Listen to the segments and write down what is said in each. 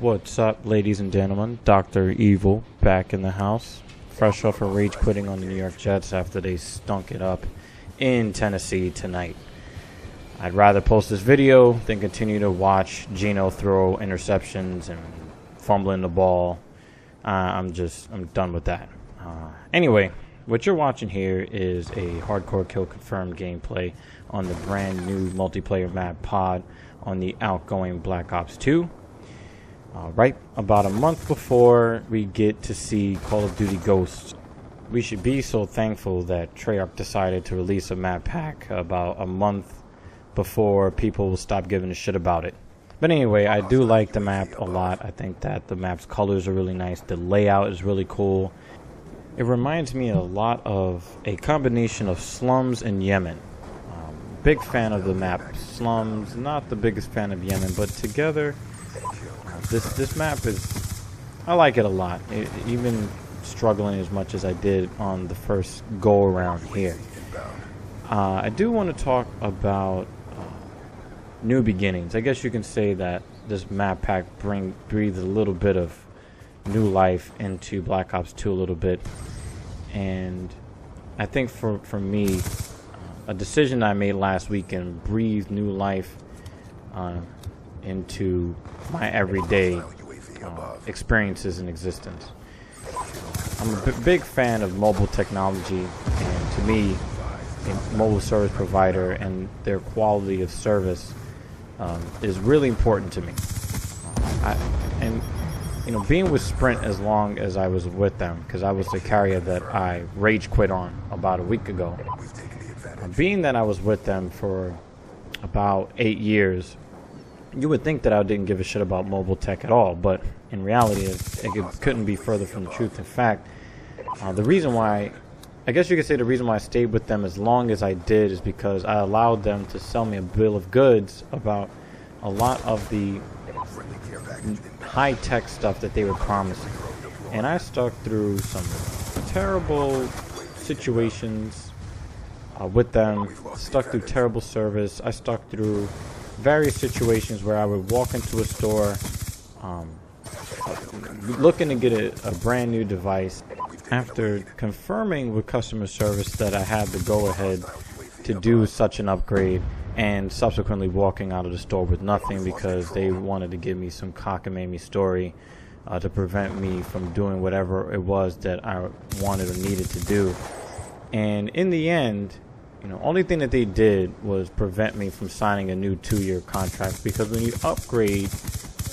What's up, ladies and gentlemen? Dr. Evil back in the house, fresh off of rage quitting on the New York Jets after they stunk it up in Tennessee tonight. I'd rather post this video than continue to watch Geno throw interceptions and fumbling the ball. I'm done with that. Anyway, what you're watching here is a Hardcore Kill Confirmed gameplay on the brand new multiplayer map pod on the outgoing Black Ops 2. Right about a month before we get to see Call of Duty Ghosts. We should be so thankful that Treyarch decided to release a map pack about a month before people will stop giving a shit about it. But anyway, I do like the map a lot. I think that the map's colors are really nice. The layout is really cool. It reminds me a lot of a combination of Slums and Yemen. Big fan of the map Slums, not the biggest fan of Yemen, but together this map is, I like it a lot, even struggling as much as I did on the first go around here. I do want to talk about new beginnings. I guess you can say that this map pack breathed a little bit of new life into Black Ops 2 a little bit, and I think for me, a decision I made last weekend breathed new life into my everyday experiences and existence. I'm a big fan of mobile technology, and to me, a mobile service provider and their quality of service is really important to me. Being with Sprint as long as I was with them, because I was the carrier that I rage quit on about a week ago. Being that I was with them for about 8 years, you would think that I didn't give a shit about mobile tech at all, but in reality, it couldn't be further from the truth. In fact, the reason why I stayed with them as long as I did is because I allowed them to sell me a bill of goods about a lot of the high-tech stuff that they were promising. And I stuck through some terrible situations with them, stuck through terrible service. I stuck through various situations where I would walk into a store looking to get a brand new device. After confirming with customer service that I had the go-ahead to do such an upgrade, and subsequently walking out of the store with nothing because they wanted to give me some cockamamie story to prevent me from doing whatever it was that I wanted or needed to do. And in the end, only thing that they did was prevent me from signing a new 2-year contract, because when you upgrade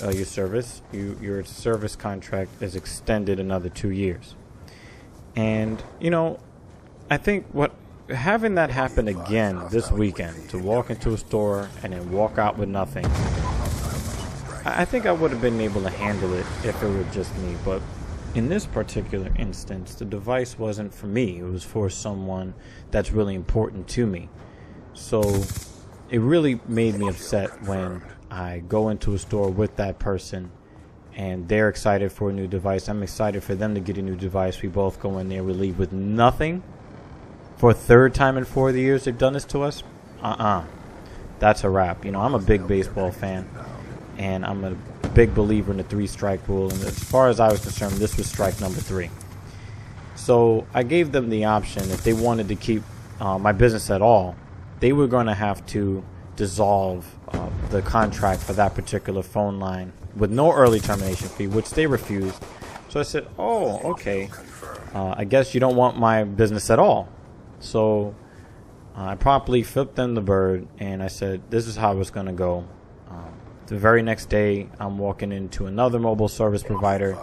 your service, your service contract is extended another 2 years. And I think having that happen again this weekend, to walk into a store and then walk out with nothing, I think I would have been able to handle it if it were just me. But in this particular instance, the device wasn't for me. It was for someone that's really important to me. So it really made me upset when I go into a store with that person and they're excited for a new device. I'm excited for them to get a new device. We both go in there, we leave with nothing. For a third time in 4 years they've done this to us? That's a wrap. I'm a big baseball fan, and I'm a big believer in the 3-strike rule, and as far as I was concerned, this was strike number 3. So I gave them the option, if they wanted to keep my business at all, they were going to have to dissolve the contract for that particular phone line with no early termination fee, which they refused. So I said, oh, okay, I guess you don't want my business at all. So I promptly flipped them the bird, and I said, this is how it's going to go. The very next day, I'm walking into another mobile service provider.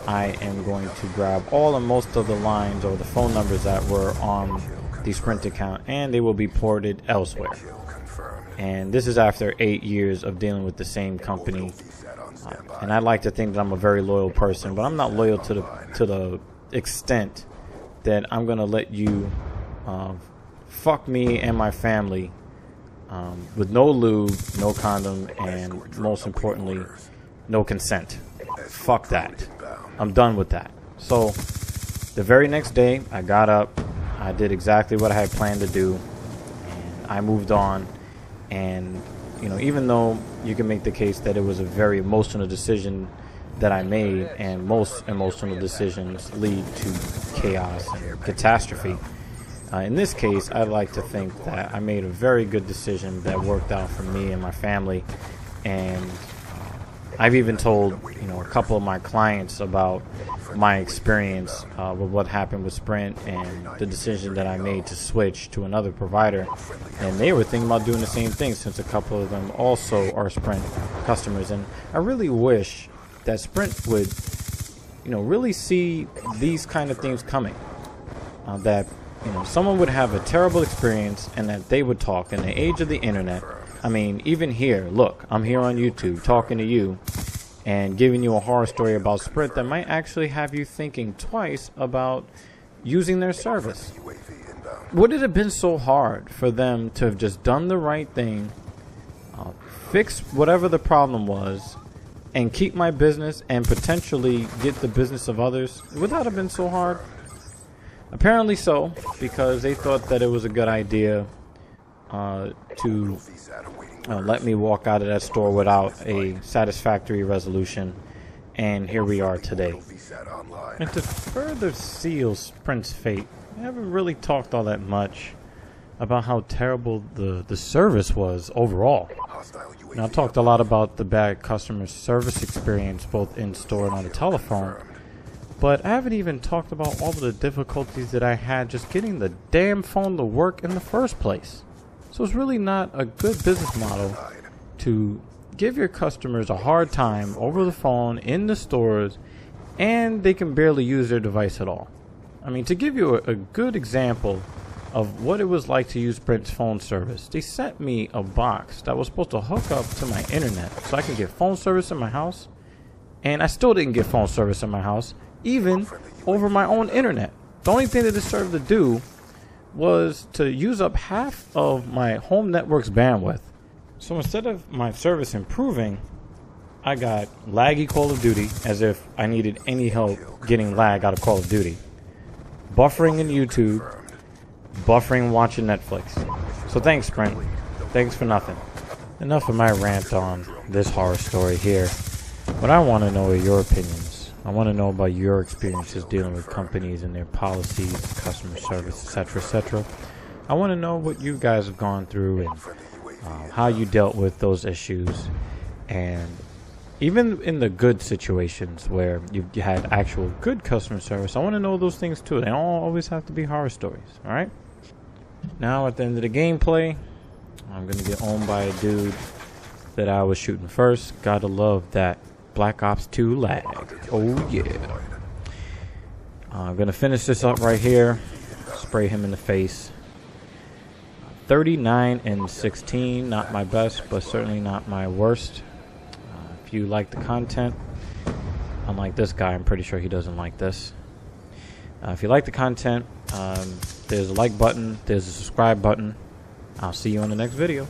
I am going to grab all and most of the lines or the phone numbers that were on the Sprint account, and they will be ported elsewhere. And this is after 8 years of dealing with the same company. And I like to think that I'm a very loyal person, but I'm not loyal to the extent that I'm going to let you fuck me and my family with no lube, no condom, and most importantly, no consent. Fuck that. I'm done with that. So the very next day, I got up, I did exactly what I had planned to do, and I moved on. And you know, even though you can make the case that it was a very emotional decision that I made, and most emotional decisions lead to chaos and catastrophe. In this case, I'd like to think that I made a very good decision that worked out for me and my family, and I've even told, you know, a couple of my clients about my experience with what happened with Sprint and the decision that I made to switch to another provider, and they were thinking about doing the same thing since a couple of them also are Sprint customers. And I really wish that Sprint would, you know, really see these kind of things coming, that, you know, someone would have a terrible experience and that they would talk. In the age of the internet, I mean, even here, look, I'm here on YouTube talking to you and giving you a horror story about Sprint that might actually have you thinking twice about using their service. Would it have been so hard for them to have just done the right thing, fix whatever the problem was, and keep my business and potentially get the business of others? Would that have been so hard? Apparently so, because they thought that it was a good idea to let me walk out of that store without a satisfactory resolution, and here we are today. And to further seal Sprint's fate, I haven't really talked all that much about how terrible the service was overall. Now, I talked a lot about the bad customer service experience both in store and on the telephone, but I haven't even talked about all of the difficulties that I had just getting the damn phone to work in the first place. So it's really not a good business model to give your customers a hard time over the phone in the stores, and they can barely use their device at all. I mean, to give you a good example of what it was like to use Sprint's phone service, they sent me a box that was supposed to hook up to my internet so I can get phone service in my house, and I still didn't get phone service in my house, even over my own internet. The only thing that it served to do was to use up half of my home network's bandwidth. So instead of my service improving, I got laggy Call of Duty, as if I needed any help getting lag out of Call of Duty, buffering in YouTube, buffering watching Netflix. So thanks, Sprint. Thanks for nothing. Enough of my rant on this horror story here. What I want to know are your opinions. I want to know about your experiences dealing with companies and their policies, customer service, etc., etc. I want to know what you guys have gone through and how you dealt with those issues. And even in the good situations where you had actual good customer service, I want to know those things too. They don't always have to be horror stories, all right? Now, at the end of the gameplay, I'm going to get owned by a dude that I was shooting first. Gotta love that Black Ops 2 lag. Oh yeah. I'm gonna finish this up right here. Spray him in the face. 39 and 16. Not my best, but certainly not my worst. If you like the content, unlike this guy, I'm pretty sure he doesn't like this. If you like the content, there's a like button, there's a subscribe button. I'll see you on the next video.